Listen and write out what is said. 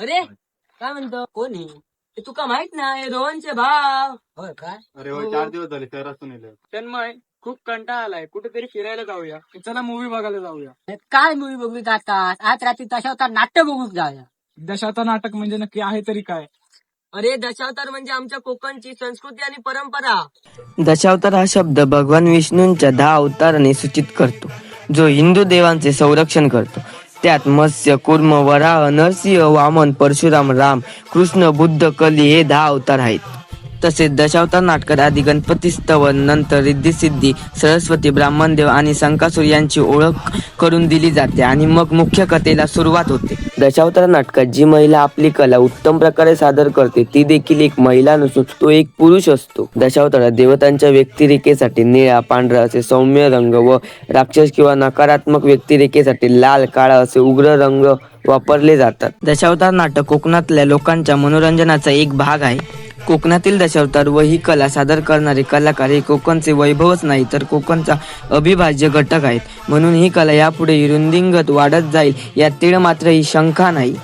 अरे काय म्हणतो कोणी तुका माहित नाही रोहनचे भाव. होय काय? अरे होय 4 दिवस झाले शहरातून नेले. तन्मय खूप कंटाळा आलाय, कुठेतरी फिरायला जाऊया. चला मूवी बघायला जाऊया. काय मूवी बघू जातात? आज रात्री दशावतार नाट्य बघू जाऊया. दशावतार नाटक म्हणजे नक्की आहे तरी काय? अरे दशावतार म्हणजे आमच्या कोकणची संस्कृती आणि परंपरा. दशावतार हा शब्द भगवान विष्णूंच्या 10 अवतारांनी सूचित करतो, जो हिंदू देवांचे संरक्षण करतो. त्यात मत्स्य, कूर्म, वराह, नरसिंह, वामन, परशुराम, राम, कृष्ण, बुद्ध, कली हे 10 अवतार आहेत. तसेच दशावतार नाटकात आधी गणपती स्तवन, नंतर रिद्धी सिद्धी, सरस्वती, ब्राह्मणदेव आणि संकासुर यांची ओळख करून दिली जाते आणि मग मुख्य कथेला सुरुवात होते. दशावतार नाटकात जी महिला आपली कला उत्तम प्रकारे सादर करते ती देखील एक महिला नसून तो एक पुरुष असतो. दशावतारात देवतांच्या व्यक्तिरेखेसाठी निळा, पांढरा असे सौम्य रंग व राक्षस किंवा नकारात्मक व्यक्तिरेखेसाठी लाल, काळा असे उग्र रंग वापरले जातात. दशावतार नाटक कोकणातल्या लोकांच्या मनोरंजनाचा एक भाग आहे. कोकणातील दशावतार व ही कला सादर करणारे कलाकार हे कोकणचे वैभवच नाही तर कोकणचा अविभाज्य घटक आहेत. म्हणून ही कला यापुढे वृद्धिंगत वाढत जाईल यात तीळ मात्र ही शंका नाही.